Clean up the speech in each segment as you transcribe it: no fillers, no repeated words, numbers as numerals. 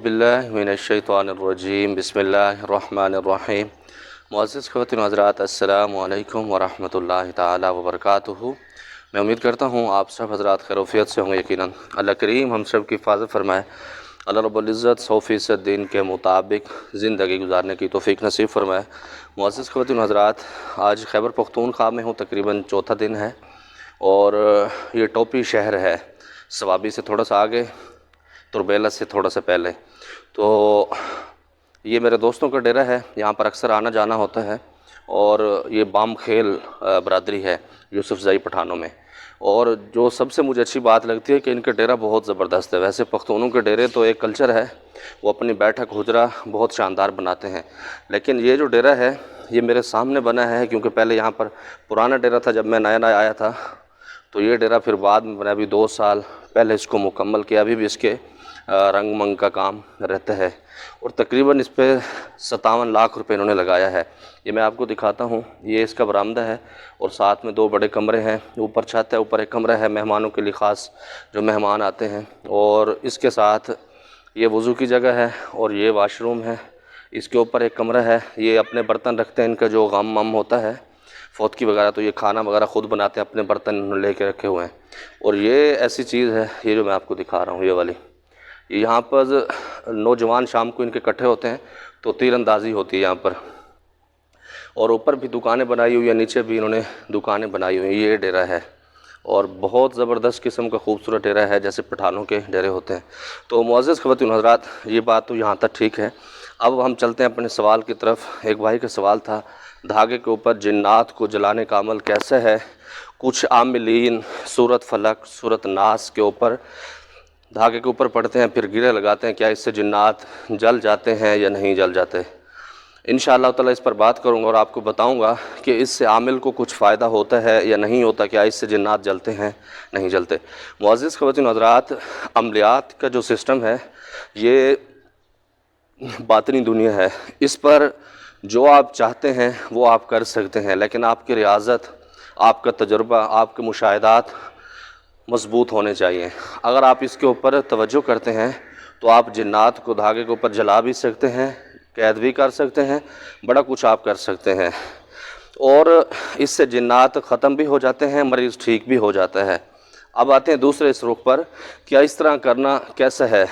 बिल्लाहि मिनश्शैतानिर्रजीम बिस्मिल्लाहिर्रहमानिर्रहीम। मुअज़्ज़िज़ ख़वातीन व हज़रात, अस्सलामु अलैकुम व रहमतुल्लाहि ताला व बरकातुहू। मैं उम्मीद करता हूँ आप सब हज़रात खैरियत से होंगे। यकीनन अल्लाह करीम हम सब की हिफाज़त फरमाए। अल्लाह रब्बुल इज़्ज़त 100% दीन के मुताबिक ज़िंदगी गुजारने की तौफ़ीक नसीब फरमाए। मुअज़्ज़िज़ ख़वातीन व हज़रात, आज खैबर पख्तूनख्वा में हूँ, तकरीबन चौथा दिन है और ये टोपी शहर है, सवाबी से थोड़ा सा आगे, तुरबेला से थोड़ा सा पहले। तो ये मेरे दोस्तों का डेरा है, यहाँ पर अक्सर आना जाना होता है। और ये बाम खेल बरादरी है यूसुफज़ई पठानों में। और जो सबसे मुझे अच्छी बात लगती है कि इनका डेरा बहुत ज़बरदस्त है। वैसे पख्तूनों के डेरे तो एक कल्चर है, वो अपनी बैठक हुजरा बहुत शानदार बनाते हैं, लेकिन ये जो डेरा है ये मेरे सामने बना है, क्योंकि पहले यहाँ पर पुराना डेरा था जब मैं नया नया आया था। तो ये डेरा फिर बाद में बना, अभी 2 साल पहले इसको मुकम्मल किया। अभी भी इसके रंग मंग का काम रहता है और तकरीबन इस पर 57 लाख रुपए इन्होंने लगाया है। ये मैं आपको दिखाता हूँ, ये इसका बरामदा है और साथ में 2 बड़े कमरे हैं। ऊपर छत है, ऊपर एक कमरा है मेहमानों के लिए ख़ास, जो मेहमान आते हैं। और इसके साथ ये वज़ू की जगह है और ये वाशरूम है। इसके ऊपर एक कमरा है, ये अपने बर्तन रखते हैं, इनका जो गम वम होता है फौतकी वगैरह, तो ये खाना वगैरह ख़ुद बनाते हैं, अपने बर्तन लेके रखे हुए हैं। और ये ऐसी चीज़ है, ये जो मैं आपको दिखा रहा हूँ, ये वाली, यहाँ पर नौजवान शाम को इनके इकट्ठे होते हैं तो तीरंदाजी होती है यहाँ पर। और ऊपर भी दुकानें बनाई हुई है, नीचे भी इन्होंने दुकानें बनाई हुई हैं। ये डेरा है और बहुत ज़बरदस्त किस्म का खूबसूरत डेरा है, जैसे पठानों के डेरे होते हैं। तो मुअज़्ज़िज़ ख़वातीन व हज़रात, ये बात तो यहाँ तक ठीक है। अब हम चलते हैं अपने सवाल की तरफ। एक भाई का सवाल था, धागे के ऊपर जिन्नात को जलाने का अमल कैसा है? कुछ आमिलीन सूरत फलक सूरत नास के ऊपर धागे के ऊपर पढ़ते हैं, फिर गिरे लगाते हैं, क्या इससे जिन्नात जल जाते हैं या नहीं जल जाते? इंशाअल्लाह ताला इस पर बात करूंगा और आपको बताऊंगा कि इससे आमिल को कुछ फ़ायदा होता है या नहीं होता, क्या इससे जिन्नात जलते हैं नहीं जलते। मुअज़्ज़िज़ ख़वातीन हज़रात, अमलियात का जो सिस्टम है ये बातिनी दुनिया है। इस पर जो आप चाहते हैं वो आप कर सकते हैं, लेकिन आपकी रियाज़त, आपका तजुर्बा, आपके मुशाहिदात मज़बूत होने चाहिए। अगर आप इसके ऊपर तवज्जो करते हैं तो आप जिन्नात को धागे के ऊपर जला भी सकते हैं, कैद भी कर सकते हैं, बड़ा कुछ आप कर सकते हैं। और इससे जिन्नात ख़त्म भी हो जाते हैं, मरीज़ ठीक भी हो जाता है। अब आते हैं दूसरे इस रुख पर, क्या इस तरह करना कैसा है?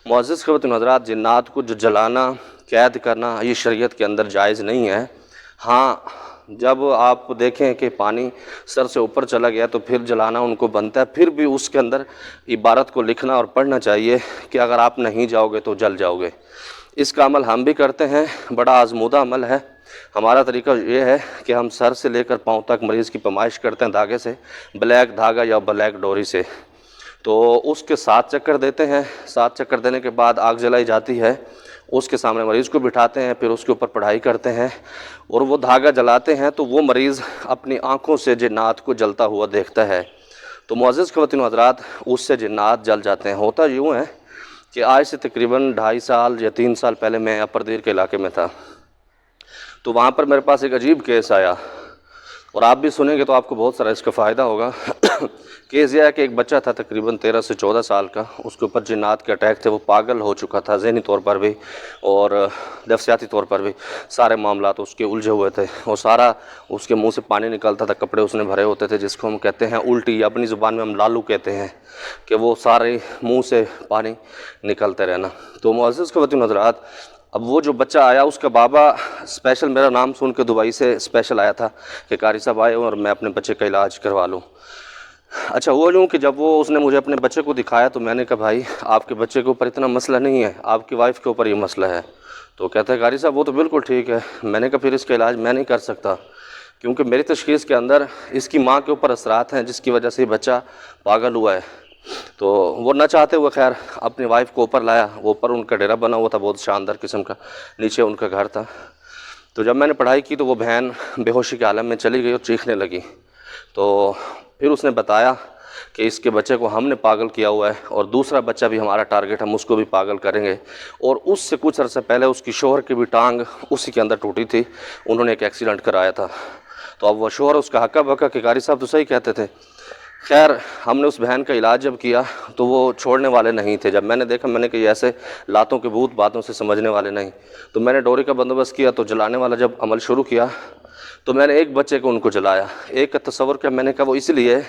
मुअज़्ज़िज़ ख़वातीन हज़रात, जिन्नात को जो जलाना, कैद करना, ये शरीयत के अंदर जायज़ नहीं है। हाँ, जब आप देखें कि पानी सर से ऊपर चला गया तो फिर जलाना उनको बनता है। फिर भी उसके अंदर इबारत को लिखना और पढ़ना चाहिए कि अगर आप नहीं जाओगे तो जल जाओगे। इसका अमल हम भी करते हैं, बड़ा आज़मूदा अमल है। हमारा तरीका ये है कि हम सर से लेकर पाँव तक मरीज़ की पैमाइश करते हैं धागे से, ब्लैक धागा या ब्लैक डोरी से। तो उसके 7 चक्कर देते हैं। 7 चक्कर देने के बाद आग जलाई जाती है, उसके सामने मरीज़ को बिठाते हैं, फिर उसके ऊपर पढ़ाई करते हैं और वो धागा जलाते हैं तो वो मरीज़ अपनी आँखों से जिन्नात को जलता हुआ देखता है। तो मुअज़्ज़िज़ ख़वातीन व हज़रात, उससे जिन्नात जल जाते हैं। होता यूँ है कि आज से तकरीबन 2.5 साल या 3 साल पहले मैं अपरदीर के इलाके में था, तो वहाँ पर मेरे पास एक अजीब केस आया और आप भी सुनेंगे तो आपको बहुत सारा इसका फ़ायदा होगा। केस यह है कि एक बच्चा था तकरीबन 13 से 14 साल का, उसके ऊपर जिन्नात के अटैक थे। वो पागल हो चुका था ज़हनी तौर पर भी और नफ्सियाती तौर पर भी। सारे मामलात उसके उलझे हुए थे और सारा उसके मुंह से पानी निकलता था, कपड़े उसने भरे होते थे, जिसको हम कहते हैं उल्टी, या अपनी ज़ुबान में हम लालू कहते हैं, कि वो सारे मुँह से पानी निकलते रहना। तो मुअज़्ज़िज़ ख़वातीन हज़रात, अब वो जो बच्चा आया, उसका बाबा स्पेशल मेरा नाम सुन के दुबई से स्पेशल आया था कि कारी साहब आए और मैं अपने बच्चे का इलाज करवा लूँ। अच्छा, हुआ यूँ कि जब वो उसने मुझे अपने बच्चे को दिखाया तो मैंने कहा, भाई आपके बच्चे के ऊपर इतना मसला नहीं है, आपकी वाइफ के ऊपर ये मसला है। तो कहता है, कारी साहब वो तो बिल्कुल ठीक है। मैंने कहा, फिर इसका इलाज मैं नहीं कर सकता, क्योंकि मेरी तशख़ीस के अंदर इसकी माँ के ऊपर असरात हैं, जिसकी वजह से बच्चा पागल हुआ है। तो वो न चाहते हुए खैर अपनी वाइफ को ऊपर लाया। वो ऊपर उनका डेरा बना हुआ था, बहुत शानदार किस्म का, नीचे उनका घर था। तो जब मैंने पढ़ाई की तो वो बहन बेहोशी के आलम में चली गई और चीखने लगी। तो फिर उसने बताया कि इसके बच्चे को हमने पागल किया हुआ है और दूसरा बच्चा भी हमारा टारगेट, हम उसको भी पागल करेंगे। और उससे कुछ अर्से पहले उसकी शोहर की भी टांग उसी के अंदर टूटी थी, उन्होंने एक एक्सीडेंट कराया था। तो अब वो शोहर उसका हक्का बक्का कि कारी साहब तो सही कहते थे। خیر ہم نے اس بہن کا علاج جب کیا تو وہ چھوڑنے والے نہیں تھے. جب میں نے دیکھا میں نے کہ یہ ایسے لاتوں کے بھوت باتوں سے سمجھنے والے نہیں, تو میں نے ڈوری کا بندوبست کیا. تو جلانے والا جب عمل شروع کیا تو میں نے ایک بچے کو ان کو جلایا. ایک کا تصور کیا, میں نے کہا وہ اس لیے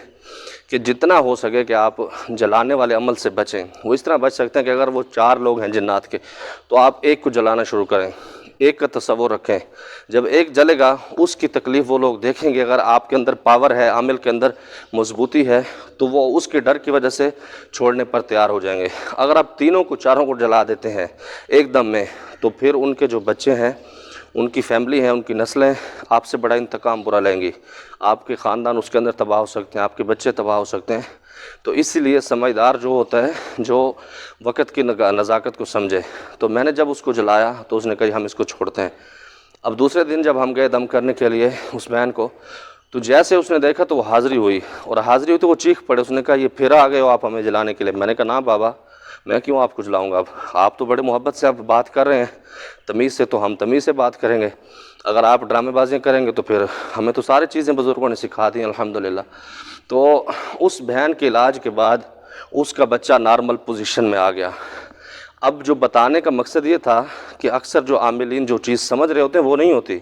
کہ جتنا ہو سکے کہ آپ جلانے والے عمل سے بچیں. وہ اس طرح بچ سکتے ہیں کہ اگر وہ 4 لوگ ہیں جنات کے تو آپ ایک کو جلانا شروع کریں, ایک کا تصور رکھیں. جب ایک جلے گا اس کی تکلیف وہ لوگ دیکھیں گے. اگر آپ کے اندر پاور ہے, عامل کے اندر مضبوطی ہے, تو وہ اس کے ڈر کی وجہ سے چھوڑنے پر تیار ہو جائیں گے. اگر آپ تینوں کو 4 کو جلا دیتے ہیں ایک دم میں, تو پھر ان کے جو بچے ہیں, ان کی فیملی ہیں, ان کی نسلیں آپ سے بڑا انتقام برا لیں گی. آپ کے خاندان اس کے اندر تباہ ہو سکتے ہیں, آپ کے بچے تباہ ہو سکتے ہیں. تو اسی لیے سمجھدار جو ہوتا ہے, جو وقت کی نزاکت کو سمجھے. تو میں نے جب اس کو جلایا تو اس نے کہا ہم اس کو چھوڑتے ہیں. اب دوسرے دن جب ہم گئے دم کرنے کے لیے اس بہن کو, تو جیسے اس نے دیکھا تو وہ حاضری ہوئی, اور حاضری ہوئی تو وہ چیخ پڑے. اس نے کہا یہ پھر آ گئے ہو آپ ہمیں جلانے کے لیے. میں نے کہا نا بابا, میں کیوں آپ کو جلاؤں گا. اب آپ تو بڑے محبت سے آپ بات کر رہے ہیں, تمیز سے, تو ہم تمیز سے بات کریں گے. اگر آپ ڈرامے بازیاں کریں گے تو پھر ہمیں تو ساری چیزیں بزرگوں نے سکھا دی الحمدللہ. تو اس بہن کے علاج کے بعد اس کا بچہ نارمل پوزیشن میں آ گیا. اب جو بتانے کا مقصد یہ تھا کہ اکثر جو عاملین جو چیز سمجھ رہے ہوتے ہیں وہ نہیں ہوتی.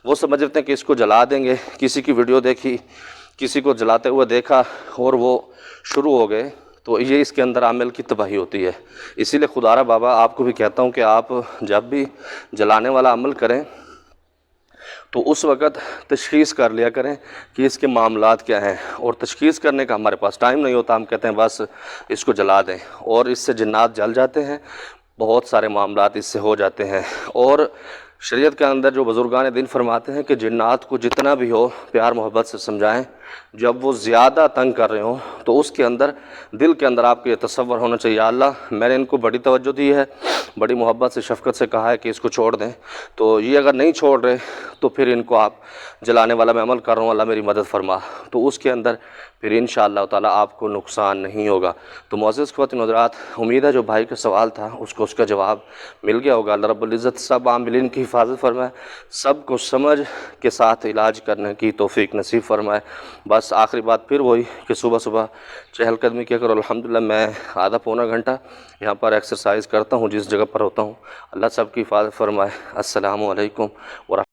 وہ سمجھ رہتے ہیں کہ اس کو جلا دیں گے, کسی کی ویڈیو دیکھی, کسی کو جلاتے ہوئے دیکھا اور وہ شروع ہو گئے, تو یہ اس کے اندر عامل کی تباہی ہوتی ہے. اسی لیے خدارہ بابا آپ کو بھی کہتا ہوں کہ آپ جب بھی جلانے والا عمل کریں تو اس وقت تشخیص کر لیا کریں کہ اس کے معاملات کیا ہیں. اور تشخیص کرنے کا ہمارے پاس ٹائم نہیں ہوتا, ہم کہتے ہیں بس اس کو جلا دیں, اور اس سے جنات جل جاتے ہیں, بہت سارے معاملات اس سے ہو جاتے ہیں. اور شریعت کے اندر جو بزرگان دین فرماتے ہیں کہ جنات کو جتنا بھی ہو پیار محبت سے سمجھائیں. جب وہ زیادہ تنگ کر رہے ہوں تو اس کے اندر دل کے اندر آپ کے یہ تصور ہونا چاہیے, یا اللہ میں نے ان کو بڑی توجہ دی ہے, بڑی محبت سے شفقت سے کہا ہے کہ اس کو چھوڑ دیں, تو یہ اگر نہیں چھوڑ رہے تو پھر ان کو آپ جلانے والا میں عمل کر رہا ہوں, اللہ میری مدد فرما. تو اس کے اندر پھر انشاءاللہ تعالیٰ آپ کو نقصان نہیں ہوگا. تو معزز خواتین و حضرات, امید ہے جو بھائی کا سوال تھا اس کو اس کا جواب مل گیا ہوگا. اللہ رب العزت سب عاملین کی حفاظت فرمائے, سب کو سمجھ کے ساتھ علاج کرنے کی توفیق نصیب فرمائے. بس آخری بات پھر وہی کہ صبح صبح چہل قدمی کیا کرو. الحمدللہ میں آدھا پونا گھنٹہ یہاں پر ایکسرسائز کرتا ہوں جس جگہ پر ہوتا ہوں. اللہ سب کی حفاظت فرمائے. السلام علیکم ورحمۃ